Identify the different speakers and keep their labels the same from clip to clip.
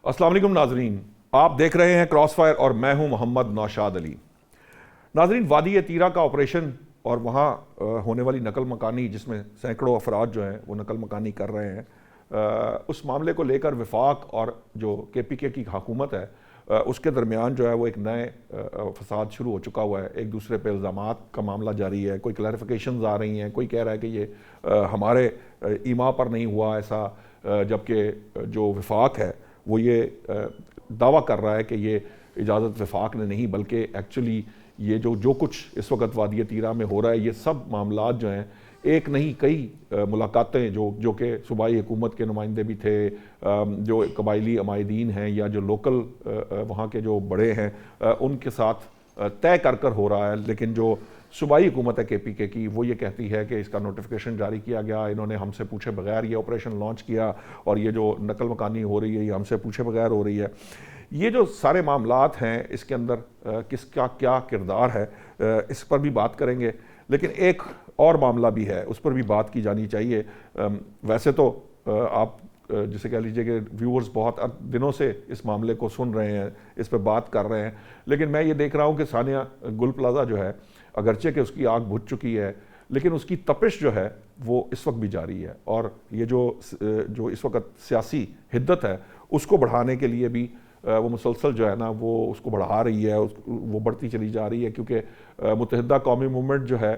Speaker 1: السلام علیکم ناظرین، آپ دیکھ رہے ہیں کراس فائر اور میں ہوں محمد نوشاد علی۔ ناظرین، وادی تیرا کا آپریشن اور وہاں ہونے والی نقل مکانی، جس میں سینکڑوں افراد جو ہیں وہ نقل مکانی کر رہے ہیں، اس معاملے کو لے کر وفاق اور جو کے پی کے کی حکومت ہے اس کے درمیان جو ہے وہ ایک نئے فساد شروع ہو چکا ہوا ہے۔ ایک دوسرے پہ الزامات کا معاملہ جاری ہے، کوئی کلیریفیکیشنز آ رہی ہیں، کوئی کہہ رہا ہے کہ یہ ہمارے ایما پر نہیں ہوا ایسا، جبکہ جو وفاق ہے وہ یہ دعویٰ کر رہا ہے کہ یہ اجازت وفاق نے نہیں، بلکہ ایکچولی یہ جو کچھ اس وقت وادی تیرا میں ہو رہا ہے، یہ سب معاملات جو ہیں ایک نہیں کئی ملاقاتیں جو کہ صوبائی حکومت کے نمائندے بھی تھے، جو قبائلی عمائدین ہیں یا جو لوکل وہاں کے جو بڑے ہیں ان کے ساتھ طے کر ہو رہا ہے۔ لیکن جو صوبائی حکومت ہے کے پی کے کی، وہ یہ کہتی ہے کہ اس کا نوٹیفیکیشن جاری کیا گیا، انہوں نے ہم سے پوچھے بغیر یہ آپریشن لانچ کیا، اور یہ جو نقل مکانی ہو رہی ہے یہ ہم سے پوچھے بغیر ہو رہی ہے۔ یہ جو سارے معاملات ہیں اس کے اندر کس کا کیا کردار ہے، اس پر بھی بات کریں گے۔ لیکن ایک اور معاملہ بھی ہے، اس پر بھی بات کی جانی چاہیے۔ ویسے تو آپ جسے کہہ لیجئے کہ ویورز بہت دنوں سے اس معاملے کو سن رہے ہیں، اس پہ بات کر رہے ہیں، لیکن میں یہ دیکھ رہا ہوں کہ ثانیہ گل پلازہ جو ہے، اگرچہ کہ اس کی آگ بجھ چکی ہے، لیکن اس کی تپش جو ہے وہ اس وقت بھی جاری ہے، اور یہ جو اس وقت سیاسی حدت ہے اس کو بڑھانے کے لیے بھی وہ مسلسل جو ہے نا وہ اس کو بڑھا رہی ہے، وہ بڑھتی چلی جا رہی ہے، کیونکہ متحدہ قومی موومنٹ جو ہے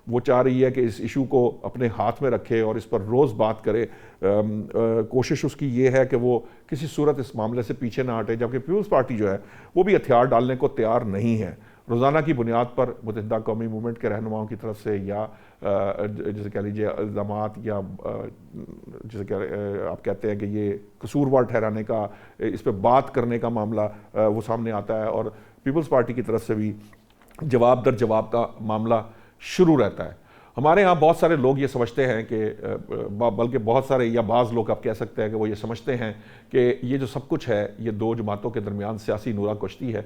Speaker 1: وہ چاہ رہی ہے کہ اس ایشو کو اپنے ہاتھ میں رکھے اور اس پر روز بات کرے۔ کوشش اس کی یہ ہے کہ وہ کسی صورت اس معاملے سے پیچھے نہ ہٹے، جبکہ پیپلز پارٹی جو ہے وہ بھی ہتھیار ڈالنے کو تیار نہیں ہے۔ روزانہ کی بنیاد پر متحدہ قومی موومنٹ کے رہنماؤں کی طرف سے یا جسے کہہ لیجیے الزامات یا جسے کہ آپ کہتے ہیں کہ یہ قصوروار ٹھہرانے کا، اس پہ بات کرنے کا معاملہ وہ سامنے آتا ہے، اور پیپلز پارٹی کی طرف سے بھی جواب در جواب کا معاملہ شروع رہتا ہے۔ ہمارے ہاں بہت سارے لوگ یہ سمجھتے ہیں کہ بلکہ بہت سارے یا بعض لوگ آپ کہہ سکتے ہیں کہ وہ یہ سمجھتے ہیں کہ یہ جو سب کچھ ہے یہ دو جماعتوں کے درمیان سیاسی نورہ کشتی ہے،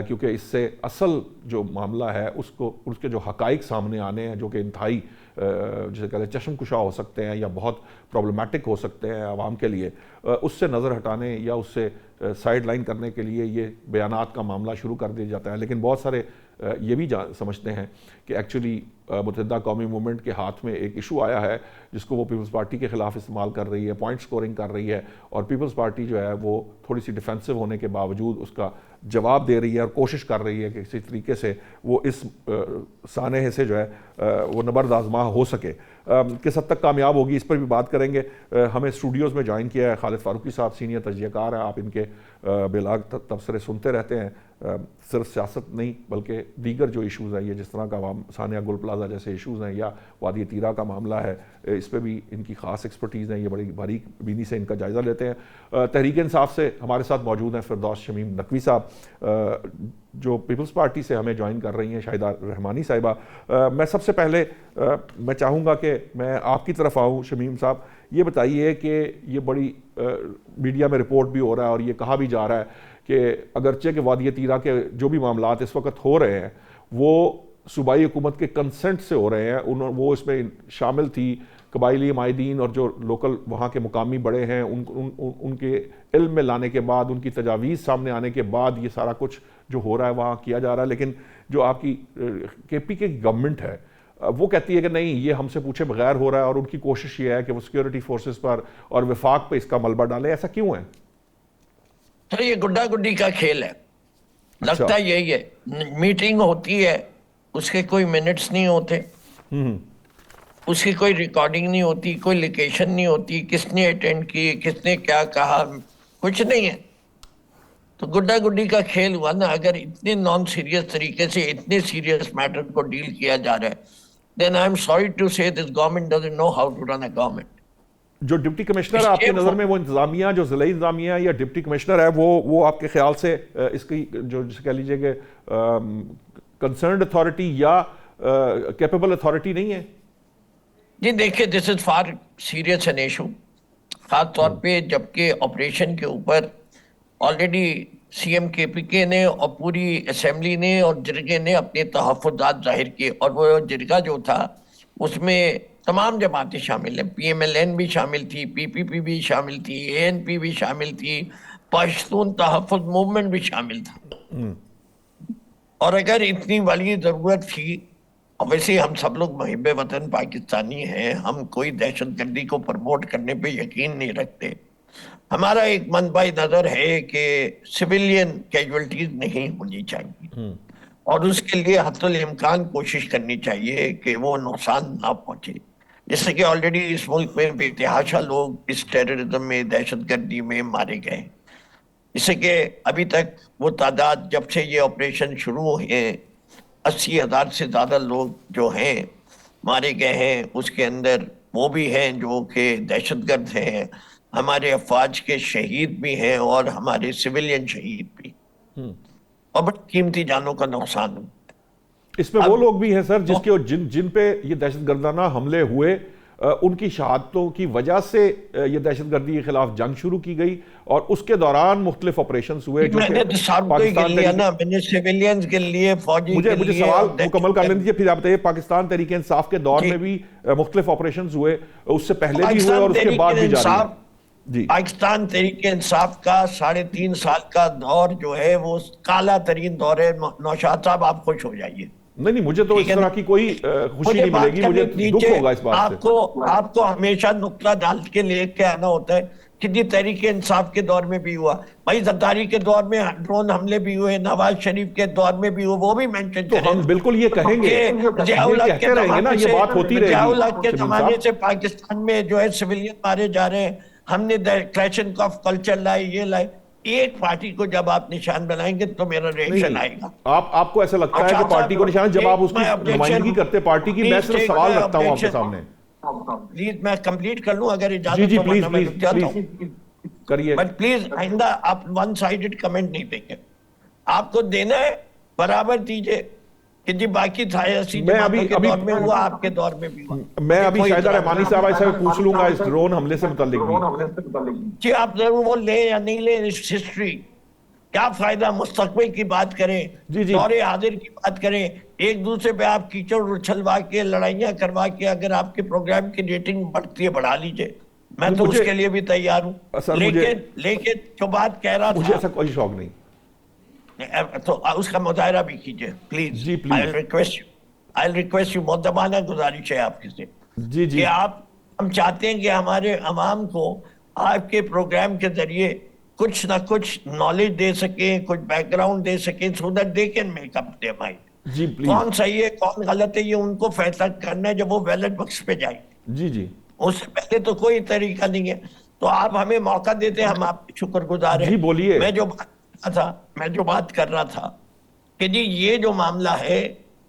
Speaker 1: کیونکہ اس سے اصل جو معاملہ ہے اس کے جو حقائق سامنے آنے ہیں، جو کہ انتہائی جسے کہتے ہیں چشم کشا ہو سکتے ہیں یا بہت پرابلمٹک ہو سکتے ہیں عوام کے لیے، اس سے نظر ہٹانے یا اس سے سائیڈ لائن کرنے کے لیے یہ بیانات کا معاملہ شروع کر دیا جاتا ہے۔ لیکن بہت سارے یہ بھی سمجھتے ہیں کہ ایکچولی متحدہ قومی موومنٹ کے ہاتھ میں ایک ایشو آیا ہے جس کو وہ پیپلز پارٹی کے خلاف استعمال کر رہی ہے، پوائنٹ سکورنگ کر رہی ہے، اور پیپلز پارٹی جو ہے وہ تھوڑی سی ڈیفینسو ہونے کے باوجود اس کا جواب دے رہی ہے اور کوشش کر رہی ہے کہ کسی طریقے سے وہ اس سانحے سے جو ہے وہ نبرد آزما ہو سکے۔ کس حد تک کامیاب ہوگی اس پر بھی بات کریں گے۔ ہمیں اسٹوڈیوز میں جوائن کیا ہے خالد فاروقی صاحب، سینئر تجزیہ کار ہیں، آپ ان کے بلاگ تبصرے سنتے رہتے ہیں، صرف سیاست نہیں بلکہ دیگر جو ایشوز ہیں، یہ جس طرح کا ثانیہ گل پلازہ جیسے ایشوز ہیں یا وادی تیرا کا معاملہ ہے، اس پہ بھی ان کی خاص ایکسپرٹیز ہیں، یہ بڑی باریک بینی سے ان کا جائزہ لیتے ہیں۔ تحریک انصاف سے ہمارے ساتھ موجود ہیں فردوس شمیم نقوی صاحب، جو پیپلز پارٹی سے ہمیں جوائن کر رہی ہیں شاہدہ رحمانی صاحبہ۔ میں سب سے پہلے میں چاہوں گا کہ میں آپ کی طرف آؤں۔ شمیم صاحب، یہ بتائیے کہ یہ بڑی میڈیا میں رپورٹ بھی ہو رہا ہے اور یہ کہا بھی جا رہا ہے کہ اگرچہ کہ وادی تیرا کے جو بھی معاملات اس وقت ہو رہے ہیں وہ صوبائی حکومت کے کنسنٹ سے ہو رہے ہیں، وہ اس میں شامل تھی، قبائلی عمائدین اور جو لوکل وہاں کے مقامی بڑے ہیں ان کے علم میں لانے کے بعد، ان کی تجاویز سامنے آنے کے بعد یہ سارا کچھ جو ہو رہا ہے وہاں کیا جا رہا ہے۔ لیکن جو آپ کی کے پی کے گورنمنٹ ہے وہ کہتی ہے کہ نہیں، یہ ہم سے پوچھے بغیر ہو رہا ہے، اور ان کی کوشش یہ ہے کہ وہ سیکیورٹی فورسز پر اور وفاق پہ اس کا ملبہ ڈالے۔ ایسا کیوں ہے؟
Speaker 2: سر، یہ گڈا گڈی کا کھیل ہے، لگتا یہی ہے۔ میٹنگ ہوتی ہے، اس کے کوئی منٹس نہیں ہوتے، اس کی کوئی ریکارڈنگ نہیں ہوتی، کوئی لوکیشن نہیں ہوتی، کس نے اٹینڈ کی، کس نے کیا کہا، کچھ نہیں ہے۔ تو گڈا گڈی کا کھیل ہوا نا۔ اگر اتنے نان سیریس طریقے سے اتنے سیریس میٹر کو ڈیل کیا جا رہا ہے، then I'm sorry to say this government doesn't know how to run a government۔
Speaker 1: جو ڈپٹی کمشنر ہے آپ کی نظر میں، وہ انتظامیہ جو ضلعی انتظامیہ یا ڈپٹی کمشنر ہے، وہ آپ کے خیال سے اس کی جو جسے کہہ لیجئے کہ کنسرنڈ اتھارٹی یا کیپیبل اتھارٹی نہیں ہے؟
Speaker 2: جی دیکھیں، this is far serious an issue, خاص طور پہ جبکہ آپریشن کے اوپر آلریڈی سی ایم کے پی کے نے اور پوری اسمبلی نے اور جرگے نے اپنے تحفظات ظاہر کیے، اور وہ جرگہ جو تھا اس میں تمام جماعتیں شامل ہیں، پی ایم ایل این بھی شامل تھی، پی پی پی بھی شامل تھی، اے این پی بھی شامل تھی، پشتون تحفظ موومنٹ بھی شامل تھا. اور اگر اتنی بڑی ضرورت تھی، ویسے ہم سب لوگ محب وطن پاکستانی ہیں، ہم کوئی دہشت گردی کو پروموٹ کرنے پہ یقین نہیں رکھتے. ہمارا ایک منبع نظر ہے کہ سویلین کیجولٹیز نہیں ہونی چاہیے، اور اس کے لیے حتی الامکان کوشش کرنی چاہیے کہ وہ نقصان نہ پہنچے. جیسے کہ آلریڈی اس ملک میں بے تحاشا لوگ اس ٹیررزم میں، دہشت گردی میں مارے گئے. اس سے کہ ابھی تک وہ تعداد جب سے یہ آپریشن شروع ہوئے 80,000 سے زیادہ لوگ جو ہیں مارے گئے ہیں. اس کے اندر وہ بھی ہیں جو کہ دہشت گرد ہیں، ہمارے افواج کے شہید بھی ہیں اور ہمارے سویلین شہید بھی، اور بڑی قیمتی جانوں کا نقصان ہو.
Speaker 1: اس میں وہ لوگ بھی ہیں سر جن پہ یہ دہشت گردانہ حملے ہوئے، ان کی شہادتوں کی وجہ سے یہ دہشت گردی کے خلاف جنگ شروع کی گئی، اور اس کے دوران مختلف آپریشنز ہوئے.
Speaker 2: میں نے تو سب کو ہی گن لیا نا، میں نے سیویلینز کے لیے، فوجی کے لیے.
Speaker 1: مجھے سوال مکمل کر لیں دیجیے، پھر آپ بتائیے. پاکستان تحریک انصاف کے دور میں بھی مختلف آپریشنز ہوئے، اس سے پہلے بھی ہوئے اور اس کے بعد بھی جاری ہیں. جی،
Speaker 2: پاکستان تحریک انصاف کا 3.5 سال کا دور جو ہے وہ کالا ترین دور ہے. نوشاد صاحب آپ خوش ہو جائیے.
Speaker 1: نہیں مجھے تو اس طرح کی کوئی خوشی نہیں ملے گی، مجھے دکھ ہوگا اس بات سے.
Speaker 2: آپ کو ہمیشہ نقطہ ڈال کے لے کے آنا ہوتا ہے. کتنی تحریک انصاف کے دور میں بھی ہوا بھائی، زرداری کے دور میں ڈرون حملے بھی ہوئے، نواز شریف کے دور میں بھی ہوئے، وہ بھی مینشن کریں.
Speaker 1: تو ہم بالکل یہ کہیں گے، یہ کہتے رہیں گے نا، یہ بات ہوتی رہے گی.
Speaker 2: ضیاء الحق کے زمانے سے پاکستان میں جو ہے سویلین مارے جا رہے ہیں. ہم نے کلیشن آف کلچر لائے، یہ لائے. ایک پارٹی کو جب آپ نشان بنائیں گے تو میرا ریئیکشن آئے گا.
Speaker 1: آپ کو ایسا لگتا ہے کہ پارٹی کو نشان، جب آپ اس کی نمائندگی کرتے پارٹی کی، میں صرف سوال رکھتا ہوں آپ کے سامنے.
Speaker 2: پلیز میں کمپلیٹ کر لوں اگر اجازت.
Speaker 1: جی پلیز کریے.
Speaker 2: بٹ پلیز آئندہ آپ ون سائیڈڈ کمنٹ نہیں دیں گے. آپ کو دینا ہے برابر دیجئے کہ جی باقی تھا ایسی جماعتوں کے دور میں ہوا، آپ کے دور میں بھی ہوا.
Speaker 1: میں ابھی شاہدہ رحمانی صاحب ایسا پوچھ لوں گا اس ڈرون حملے سے متعلق بھی.
Speaker 2: جی آپ ضرور وہ لیں یا نہیں لیں، اس ہسٹری کیا فائدہ. مستقبل کی بات کریں، دور حاضر کی بات کریں. ایک دوسرے پہ آپ کیچڑ اچھلوا کے، لڑائیاں کروا کے اگر آپ کے پروگرام کی ریٹنگ بڑھتی ہے بڑھا لیجئے، میں تو اس کے لیے بھی تیار ہوں. لیکن جو بات کہہ رہا تھا،
Speaker 1: مجھے ایسا کوئی شوق نہیں
Speaker 2: تو اس کا مظاہرہ بھی کیجئے پلیز. I'll request you مؤدبانہ گزارش ہے آپ سے کہ ہم چاہتے ہیں کہ ہمارے عوام کو آپ کے پروگرام کے ذریعے کچھ نہ کچھ نالج دے سکیں، کچھ بیک گراؤنڈ دے سکیں، so that they can make up their mind. کون صحیح ہے کون غلط ہے یہ ان کو فیصلہ کرنا ہے جب وہ بیلٹ باکس پہ جائیں.
Speaker 1: جی
Speaker 2: اس سے پہلے تو کوئی طریقہ نہیں ہے. تو آپ ہمیں موقع دیتے ہیں، ہم آپ کے شکر گزار ہیں.
Speaker 1: جی بولیے.
Speaker 2: میں جو بات کر رہا تھا کہ جی یہ جو معاملہ ہے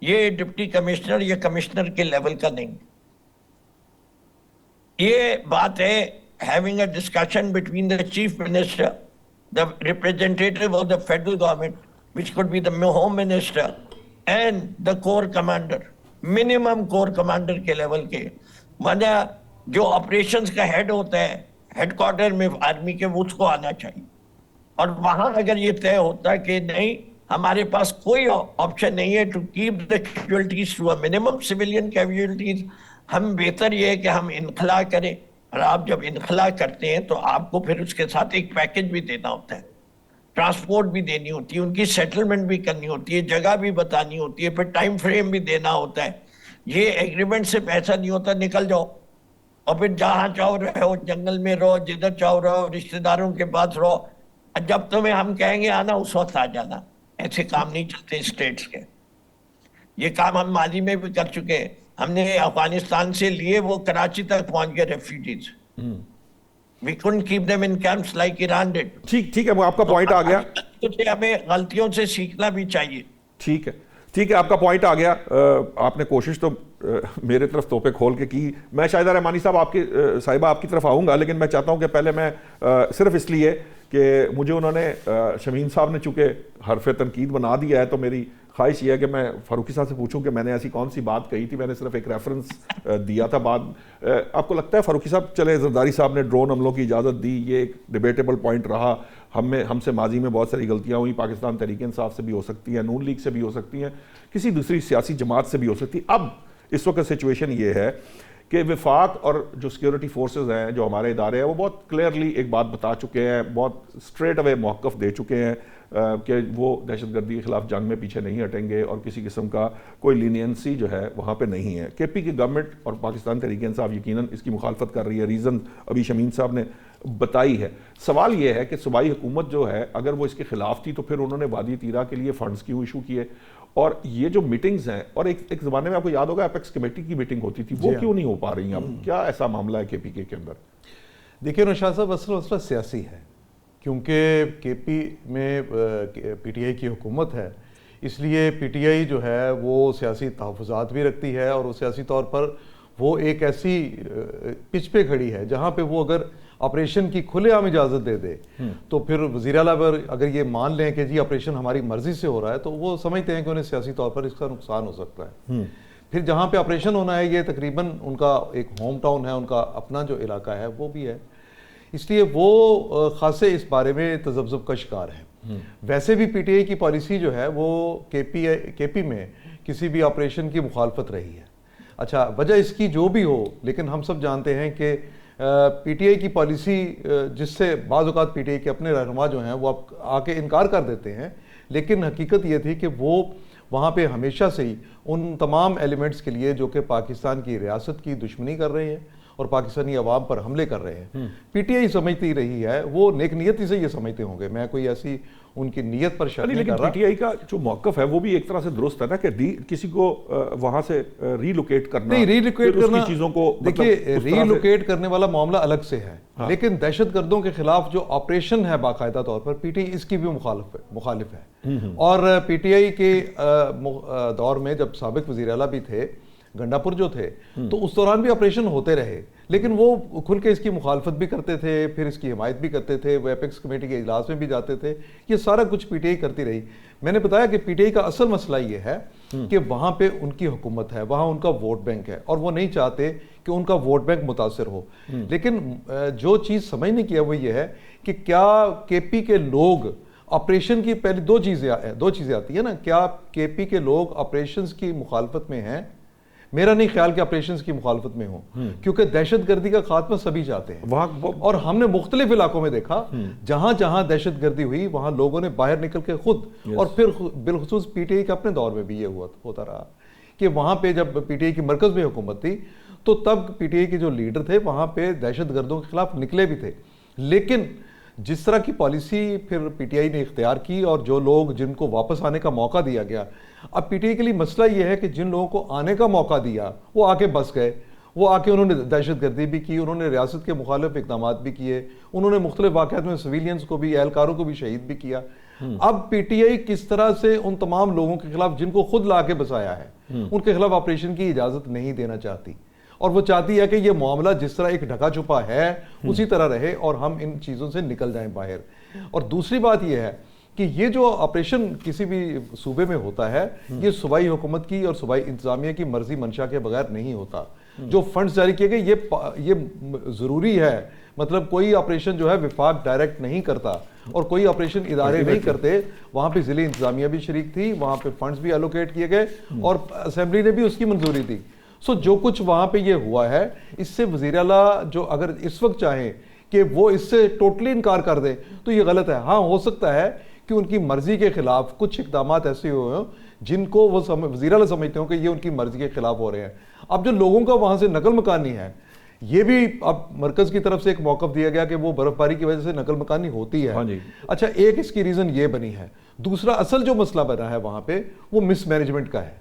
Speaker 2: یہ ڈپٹی کمشنر یا کمشنر کے لیول کا نہیں. یہ بات ہے having a discussion between the chief minister, the representative of the federal government, which could be the home minister, and the corps commander, minimum corps commander کے لیول کے. ورنہ جو آپریشنز کا ہیڈ ہوتا ہے ہیڈ کوارٹر میں army کے، وہ اس کو آنا چاہیے. اور وہاں اگر یہ طے ہوتا کہ نہیں ہمارے پاس کوئی آپشن نہیں ہے to keep the casualties to a minimum civilian casualties, ہم بہتر یہ ہے کہ ہم انخلا کریں. اور آپ جب انخلا کرتے ہیں تو آپ کو پھر اس کے ساتھ ایک پیکج بھی دینا ہوتا ہے، ٹرانسپورٹ بھی دینی ہوتی ہے، ان کی سیٹلمنٹ بھی کرنی ہوتی ہے، جگہ بھی بتانی ہوتی ہے، پھر ٹائم فریم بھی دینا ہوتا ہے. یہ ایگریمنٹ سے پیسہ نہیں ہوتا نکل جاؤ اور پھر جہاں چاہو رہو، جنگل میں رہو، جدھر چاہو رہو، رشتہ داروں کے پاس رہو، جب تمہیں ہم کہیں گے آنا اس وقت آ جانا. ایسے کام نہیں چلتے اسٹیٹس کے. یہ کام ہم ماضی میں بھی کر چکے ہیں. ہم نے افغانستان سے لیے، وہ کراچی تک پہنچ گئے refugees. We couldn't keep them in camps like Iran did.
Speaker 1: ٹھیک ہے، آپ کا پوائنٹ آ گیا.
Speaker 2: ہمیں غلطیوں سے سیکھنا بھی چاہیے.
Speaker 1: ٹھیک ہے، آپ کا پوائنٹ آ گیا. آپ نے کوشش تو میرے طرف توپے کھول کے کی. میں شاہدہ رحمانی صاحب صاحبہ آپ کی طرف آؤں گا، لیکن میں چاہتا ہوں کہ پہلے میں صرف اس لیے کہ مجھے انہوں نے شمیم صاحب نے چونکہ حرف تنقید بنا دیا ہے، تو میری خواہش یہ ہے کہ میں فاروقی صاحب سے پوچھوں کہ میں نے ایسی کون سی بات کہی تھی. میں نے صرف ایک ریفرنس دیا تھا. آپ کو لگتا ہے فاروقی صاحب، چلے زرداری صاحب نے ڈرون حملوں کی اجازت دی، یہ ایک ڈیبیٹیبل پوائنٹ رہا. ہم سے ماضی میں بہت ساری غلطیاں ہوئی، پاکستان تحریک انصاف سے بھی ہو سکتی ہیں، نون لیگ سے بھی ہو سکتی ہیں، کسی دوسری سیاسی جماعت سے بھی ہو سکتی. اب اس وقت سچویشن یہ ہے کہ وفاق اور جو سیکیورٹی فورسز ہیں، جو ہمارے ادارے ہیں، وہ بہت کلیئرلی ایک بات بتا چکے ہیں، بہت اسٹریٹ اوے موقف دے چکے ہیں کہ وہ دہشت گردی کے خلاف جنگ میں پیچھے نہیں ہٹیں گے اور کسی قسم کا کوئی لینینسی جو ہے وہاں پہ نہیں ہے. کے پی کی گورنمنٹ اور پاکستان تحریک انصاف یقیناً اس کی مخالفت کر رہی ہے، ریزن ابھی شمیم صاحب نے بتائی ہے. سوال یہ ہے کہ صوبائی حکومت جو ہے اگر وہ اس کے خلاف تھی تو پھر انہوں نے وادی تیرا کے لیے فنڈز کیوں ایشو کیے، اور یہ جو میٹنگز ہیں، اور ایک زمانے میں آپ کو یاد ہوگا اپیکس کمیٹی کی میٹنگ ہوتی تھی، وہ کیوں نہیں ہو پا رہی ہیں اب؟ کیا ایسا معاملہ ہے کے پی کے اندر؟
Speaker 3: دیکھیے نوشاد صاحب، اصل مسئلہ سیاسی ہے، کیونکہ کے پی میں پی ٹی آئی کی حکومت ہے، اس لیے پی ٹی آئی جو ہے وہ سیاسی تحفظات بھی رکھتی ہے، اور وہ سیاسی طور پر وہ ایک ایسی پچ پہ کھڑی ہے جہاں پہ وہ اگر آپریشن کی کھلے عام اجازت دے دے تو پھر وزیر اعلیٰ پر اگر یہ مان لیں کہ جی آپریشن ہماری مرضی سے ہو رہا ہے تو وہ سمجھتے ہیں کہ انہیں سیاسی طور پر اس کا نقصان ہو سکتا ہے. پھر جہاں پہ آپریشن ہونا ہے یہ تقریباً ان کا ایک ہوم ٹاؤن ہے، ان کا اپنا جو علاقہ ہے وہ بھی ہے، اس لیے وہ خاصے اس بارے میں تذبذب کا شکار ہیں. ویسے بھی پی ٹی آئی کی پالیسی جو ہے وہ کے پی میں کسی بھی آپریشن کی مخالفت رہی ہے. اچھا، وجہ اس کی جو بھی ہو، لیکن ہم سب جانتے ہیں کہ پی ٹی آئی کی پالیسی جس سے بعض اوقات پی ٹی آئی کے اپنے رہنما جو ہیں وہ آ کے انکار کر دیتے ہیں، لیکن حقیقت یہ تھی کہ وہ وہاں پہ ہمیشہ سے ہی ان تمام ایلیمنٹس کے لیے جو کہ پاکستان کی ریاست کی دشمنی کر رہے ہیں اور پاکستانی عوام پر حملے کر رہے ہیں، پی ٹی آئی سمجھتی رہی ہے، وہ نیک نیتی سے یہ سمجھتے ہوں گے، میں کوئی ایسی ان کی نیت پر شک نہیں کر رہا.
Speaker 1: لیکن پی ٹی آئی کا جو موقف ہے وہ بھی ایک طرح سے درست ہے نا، کہ کسی کو وہاں سے ری لوکیٹ کرنا،
Speaker 3: نہیں ری لوکیٹ کرنا،
Speaker 1: چیزوں کو
Speaker 3: دیکھیے ری لوکیٹ کرنے والا معاملہ الگ سے ہے، لیکن دہشت گردوں کے خلاف جو آپریشن ہے باقاعدہ طور پر پی ٹی آئی اس کی بھی مخالف ہے. اور پی ٹی آئی کے دور میں جب سابق وزیر اعلیٰ بھی تھے، گنڈاپور جو تھے، تو اس دوران بھی آپریشن ہوتے رہے، لیکن وہ کھل کے اس کی مخالفت بھی کرتے تھے، پھر اس کی حمایت بھی کرتے تھے، وہ اپیکس کمیٹی کے اجلاس میں بھی جاتے تھے، یہ سارا کچھ پی ٹی آئی کرتی رہی. میں نے بتایا کہ پی ٹی آئی کا اصل مسئلہ یہ ہے کہ وہاں پہ ان کی حکومت ہے، وہاں ان کا ووٹ بینک ہے، اور وہ نہیں چاہتے کہ ان کا ووٹ بینک متاثر ہو. لیکن جو چیز سمجھنے کی ہے وہ یہ ہے کہ کیا کے پی کے لوگ آپریشن کی، پہلی دو چیزیں آتی ہیں نا، کیا کے پی کے لوگ آپریشنز کی مخالفت میں ہیں؟ میرا نہیں خیال کہ آپریشنز کی مخالفت میں ہوں، کیونکہ دہشت گردی کا خاتمہ سبھی چاہتے ہیں، اور ہم نے مختلف علاقوں میں دیکھا جہاں جہاں دہشت گردی ہوئی وہاں لوگوں نے باہر نکل کے خود، اور پھر بالخصوص پی ٹی آئی کے اپنے دور میں بھی یہ ہوتا رہا کہ وہاں پہ جب پی ٹی آئی کی مرکز میں حکومت تھی تو تب پی ٹی آئی کے جو لیڈر تھے وہاں پہ دہشت گردوں کے خلاف نکلے بھی تھے. لیکن جس طرح کی پالیسی پھر پی ٹی آئی نے اختیار کی، اور جو لوگ جن کو واپس آنے کا موقع دیا گیا، اب پی ٹی آئی کے لیے مسئلہ یہ ہے کہ جن لوگوں کو آنے کا موقع دیا وہ آ کے بس گئے، وہ آ کے انہوں نے دہشت گردی بھی کی، انہوں نے ریاست کے مخالف اقدامات بھی کیے، انہوں نے مختلف واقعات میں سویلینز کو بھی، اہلکاروں کو بھی شہید بھی کیا. اب پی ٹی آئی کس طرح سے ان تمام لوگوں کے خلاف جن کو خود لا کے بسایا ہے ان کے خلاف آپریشن کی اجازت نہیں دینا چاہتی، اور وہ چاہتی ہے کہ یہ معاملہ جس طرح ایک ڈھکا چھپا ہے اسی طرح رہے اور ہم ان چیزوں سے نکل جائیں باہر. اور دوسری بات یہ ہے کہ یہ جو آپریشن کسی بھی صوبے میں ہوتا ہے یہ صوبائی حکومت کی اور صوبائی انتظامیہ کی مرضی منشا کے بغیر نہیں ہوتا. جو فنڈز جاری کیے گئے یہ ضروری ہے، مطلب کوئی آپریشن جو ہے وفاق ڈائریکٹ نہیں کرتا اور کوئی آپریشن ادارے نہیں کرتے، وہاں پہ ضلعی انتظامیہ بھی شریک تھی، وہاں پہ فنڈز بھی الوکیٹ کیے گئے اور اسمبلی نے بھی اس کی منظوری دی. جو کچھ وہاں پہ یہ ہوا ہے، اس سے وزیر اعلیٰ جو اگر اس وقت چاہیں کہ وہ اس سے ٹوٹلی انکار کر دیں تو یہ غلط ہے. ہاں ہو سکتا ہے کہ ان کی مرضی کے خلاف کچھ اقدامات ایسے ہوئے ہوں جن کو وہ وزیر اعلیٰ سمجھتے ہوں کہ یہ ان کی مرضی کے خلاف ہو رہے ہیں. اب جو لوگوں کا وہاں سے نقل مکانی ہے، یہ بھی اب مرکز کی طرف سے ایک موقف دیا گیا کہ وہ برف باری کی وجہ سے نقل مکانی ہوتی ہے. اچھا، ایک اس کی ریزن یہ بنی ہے. دوسرا اصل جو مسئلہ بنا ہے وہاں پہ وہ مس مینجمنٹ کا ہے.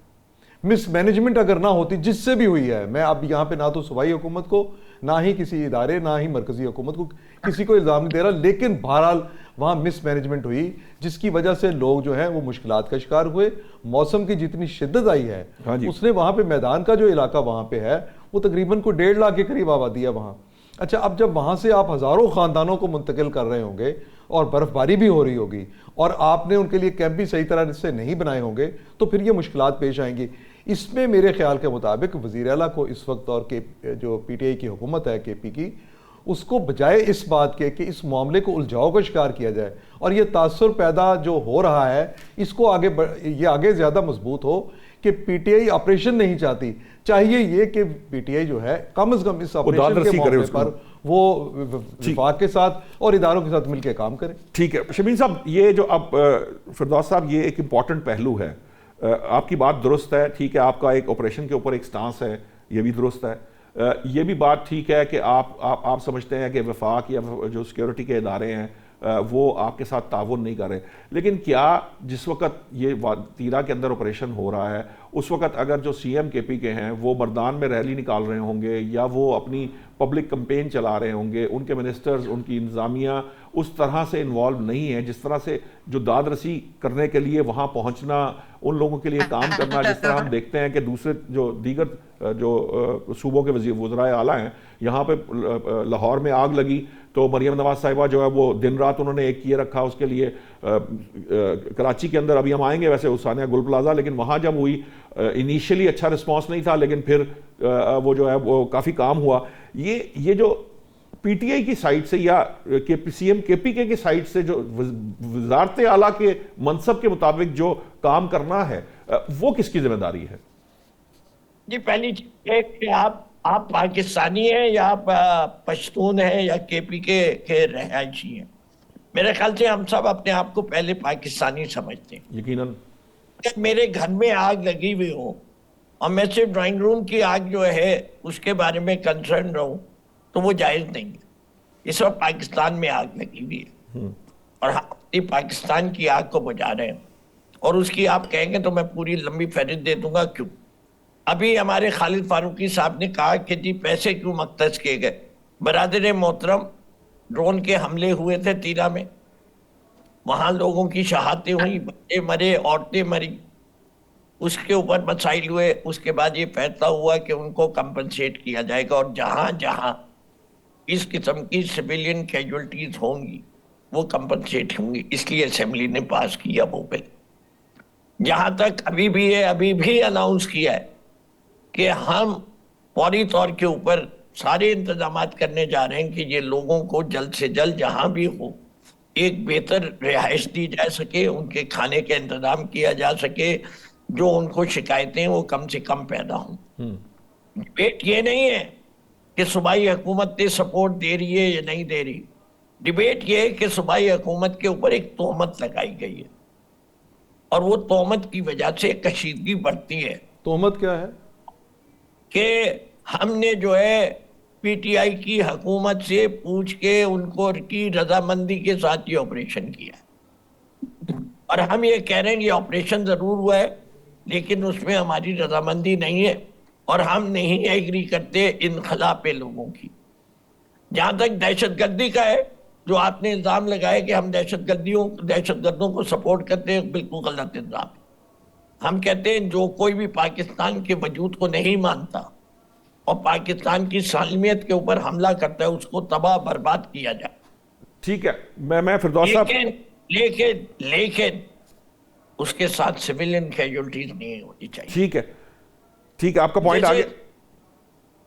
Speaker 3: مس مینجمنٹ اگر نہ ہوتی، جس سے بھی ہوئی ہے، میں اب یہاں پہ نہ تو صوبائی حکومت کو، نہ ہی کسی ادارے، نہ ہی مرکزی حکومت کو کسی کو الزام نہیں دے رہا، لیکن بہرحال وہاں مس مینجمنٹ ہوئی جس کی وجہ سے لوگ جو ہیں وہ مشکلات کا شکار ہوئے. موسم کی جتنی شدت آئی ہے اس نے وہاں پہ میدان کا جو علاقہ وہاں پہ ہے وہ تقریباً کو 1.5 لاکھ کے قریب آبادی ہے وہاں. اچھا، اب جب وہاں سے آپ ہزاروں خاندانوں کو منتقل کر رہے ہوں گے اور برف باری بھی ہو رہی ہوگی اور آپ نے ان کے لیے کیمپ بھی صحیح طرح سے نہیں بنائے ہوں گے تو پھر یہ مشکلات پیش آئیں گی. اس میں میرے خیال کے مطابق وزیر اعلیٰ کو اس وقت، اور جو پی ٹی آئی کی حکومت ہے کے پی کی، اس کو بجائے اس بات کے کہ اس معاملے کو الجھاؤ کا شکار کیا جائے اور یہ تاثر پیدا جو ہو رہا ہے اس کو آگے زیادہ مضبوط ہو کہ پی ٹی آئی آپریشن نہیں چاہتی. چاہیے یہ کہ پی ٹی آئی جو ہے کم از کم اس آپریشن کے معاملے پر وہ وفاق کے ساتھ اور اداروں کے ساتھ مل کے کام کرے.
Speaker 1: ٹھیک ہے شبین صاحب، یہ جو اب فردوس صاحب یہ ایک امپورٹنٹ پہلو ہے. آپ کی بات درست ہے، ٹھیک ہے، آپ کا ایک آپریشن کے اوپر ایک سٹانس ہے، یہ بھی درست ہے. یہ بھی بات ٹھیک ہے کہ آپ سمجھتے ہیں کہ وفاق یا جو سیکیورٹی کے ادارے ہیں وہ آپ کے ساتھ تعاون نہیں کر رہے. لیکن کیا جس وقت یہ تیرا کے اندر آپریشن ہو رہا ہے اس وقت اگر جو سی ایم کے پی کے ہیں وہ مردان میں ریلی نکال رہے ہوں گے یا وہ اپنی پبلک کمپین چلا رہے ہوں گے، ان کے منسٹرز، ان کی انتظامیہ اس طرح سے انوالو نہیں ہے جس طرح سے جو داد رسی کرنے کے لیے وہاں پہنچنا، ان لوگوں کے لیے کام کرنا، جس طرح ہم دیکھتے ہیں کہ دوسرے جو دیگر جو صوبوں کے وزرائے اعلیٰ ہیں، یہاں پہ لاہور میں آگ لگی تو مریم نواز صاحبہ جو ہے وہ دن رات انہوں نے ایک کیے رکھا اس کے لیے. کراچی کے اندر ابھی ہم آئیں گے ویسے ثانیہ گل پلازا، لیکن وہاں جب ہوئی انیشیلی اچھا رسپانس نہیں تھا، لیکن پھر وہ جو ہے وہ کافی کام ہوا. یہ جو پی ٹی آئی کی سائٹ سے یا سی ایم کے پی کے کی سائٹ سے جو وزارت اعلیٰ کے منصب کے مطابق جو کام کرنا ہے وہ کس کی ذمہ داری ہے؟
Speaker 2: جی پہلی چیز ہے کہ آپ پاکستانی ہیں یا آپ پشتون ہیں یا کے پی کے رہائشی ہیں. میرے خیال سے ہم سب اپنے آپ کو پہلے پاکستانی سمجھتے ہیں.
Speaker 1: یقیناً
Speaker 2: میرے گھر میں آگ لگی ہوئی ہو اور میں صرف ڈرائنگ روم کی آگ جو ہے اس کے بارے میں کنسرن رہوں تو وہ جائز نہیں ہے. اس وقت پاکستان میں آگ لگی ہوئی ہے اور ہم اپنی پاکستان کی آگ کو بجھا رہے ہیں، اور اس کی آپ کہیں گے تو میں پوری لمبی فہرست دے دوں گا. کیوں؟ ابھی ہمارے خالد فاروقی صاحب نے کہا کہ جی پیسے کیوں مختص کیے گئے. برادر محترم، ڈرون کے حملے ہوئے تھے تیرا میں، وہاں لوگوں کی شہادتیں ہوئی، بچے مرے، عورتیں مری، اس کے اوپر مسائل ہوئے. اس کے بعد یہ فیصلہ ہوا کہ ان کو کمپنسیٹ کیا جائے گا، اور جہاں جہاں اس قسم کی سویلین کیجولٹیز ہوں گی وہ کمپنسیٹ ہوں گی. اس لیے اسمبلی نے پاس کیا وہ بل. جہاں تک ابھی بھی اناؤنس کیا ہے کہ ہم فوری طور کے اوپر سارے انتظامات کرنے جا رہے ہیں کہ یہ لوگوں کو جلد سے جلد جہاں بھی ہو ایک بہتر رہائش دی جا سکے، ان کے کھانے کا انتظام کیا جا سکے، جو ان کو شکایتیں وہ کم سے کم پیدا ہوں. ڈبیٹ یہ نہیں ہے کہ صوبائی حکومت نے سپورٹ دے رہی ہے یا نہیں دے رہی. ڈبیٹ یہ ہے کہ صوبائی حکومت کے اوپر ایک تہمت لگائی گئی ہے اور وہ تہمت کی وجہ سے کشیدگی بڑھتی ہے.
Speaker 3: تہمت کیا ہے؟
Speaker 2: کہ ہم نے جو ہے پی ٹی آئی کی حکومت سے پوچھ کے ان کو کی رضامندی کے ساتھ یہ آپریشن کیا ہے، اور ہم یہ کہہ رہے ہیں یہ آپریشن ضرور ہوا ہے لیکن اس میں ہماری رضامندی نہیں ہے اور ہم نہیں ایگری کرتے انخلا پہ لوگوں کی. جہاں تک دہشت گردی کا ہے، جو آپ نے الزام لگایا کہ ہم دہشت گردوں کو سپورٹ کرتے ہیں، بالکل غلط الزام ہے. ہم کہتے ہیں جو کوئی بھی پاکستان کے وجود کو نہیں مانتا اور پاکستان کی سالمیت کے اوپر حملہ کرتا ہے اس کو تباہ برباد کیا جائے.
Speaker 1: ٹھیک ہے، میں فردوس صاحب
Speaker 2: لیکن اس کے ساتھ سویلین کیجولٹیز نہیں ہونی چاہیے.
Speaker 1: ٹھیک ہے، آپ کا پوائنٹ آگے.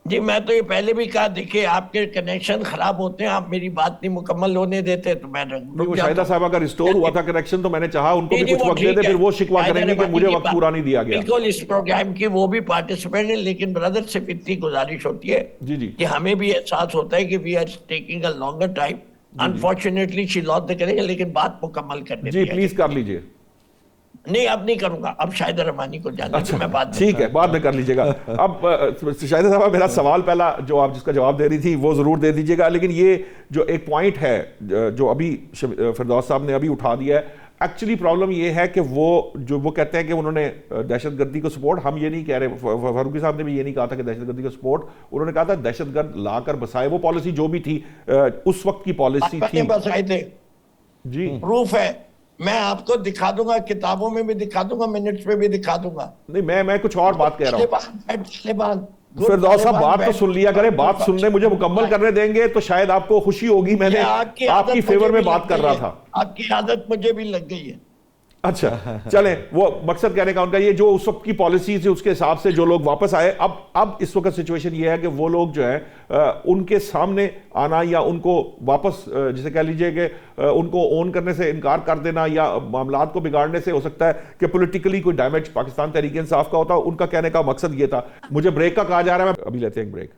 Speaker 2: جی میں تو یہ پہلے بھی کہا، دیکھیں آپ کے کنیکشن خراب ہوتے ہیں، آپ میری بات نہیں مکمل ہونے دیتے تو میں
Speaker 1: شاہدہ صاحبہ کا ریسٹور ہوا تھا کنیکشن، تو میں نے چاہا ان کو بھی کچھ وقت دے دے، پھر وہ شکوا کریں گے کہ مجھے وقت پورا نہیں دیا گیا.
Speaker 2: بالکل اس پروگرام کی وہ بھی پارٹیسپینٹ ہیں، لیکن برادر سے اتنی گزارش ہوتی ہے کہ ہمیں بھی احساس ہوتا ہے کہ we are taking a longer time. Unfortunately she loss دے کریں گے، لیکن بات مکمل کرنے
Speaker 1: جی پلیز کر لیجئے.
Speaker 2: نہیں اب نہیں کروں گا، اب شاہدہ رحمانی کو جاننے کی میں بات
Speaker 1: ٹھیک ہے بعد میں کر لیجئے گا. اب شاہدہ صاحبہ میرا سوال پہلا جو آپ جس کا جواب دے رہی تھی وہ ضرور دے دیجئے گا، لیکن یہ جو ایک پوائنٹ ہے جو ابھی فردوس صاحب نے ابھی اٹھا دیا ہے، ایکچولی پرابلم یہ ہے کہ وہ کہتے ہیں کہ انہوں نے دہشت گردی کو سپورٹ، ہم یہ نہیں کہہ رہے، فاروقی صاحب نے بھی یہ نہیں کہا تھا کہ دہشت گردی کو سپورٹ، انہوں نے کہا تھا دہشت گرد لا کر بسائے. وہ پالیسی جو بھی تھی اس وقت کی پالیسی تھی،
Speaker 2: بسائے تھے. جی پروف ہے، میں آپ کو دکھا دوں گا، کتابوں میں بھی دکھا دوں گا، منٹس میں بھی دکھا دوں گا.
Speaker 1: نہیں میں کچھ اور بات کہہ رہا
Speaker 2: ہوں.
Speaker 1: فردوس صاحب بات تو سن لیا کریں، بات سننے مجھے مکمل کرنے دیں گے تو شاید آپ کو خوشی ہوگی. میں نے آپ کی فیور میں بات کر رہا تھا.
Speaker 2: آپ کی عادت مجھے بھی لگ گئی ہے.
Speaker 1: اچھا چلیں، وہ مقصد کہنے کا ان کا یہ جو اس وقت کی پالیسی تھی اس کے حساب سے جو لوگ واپس آئے، اب اس وقت سچویشن یہ ہے کہ وہ لوگ جو ہیں ان کے سامنے آنا یا ان کو واپس جسے کہہ لیجئے کہ ان کو اون کرنے سے انکار کر دینا یا معاملات کو بگاڑنے سے ہو سکتا ہے کہ پولیٹیکلی کوئی ڈیمیج پاکستان تحریک انصاف کا ہوتا، ان کا کہنے کا مقصد یہ تھا۔ مجھے بریک کا کہا جا رہا ہے، میں ابھی لیتے ہیں ایک بریک۔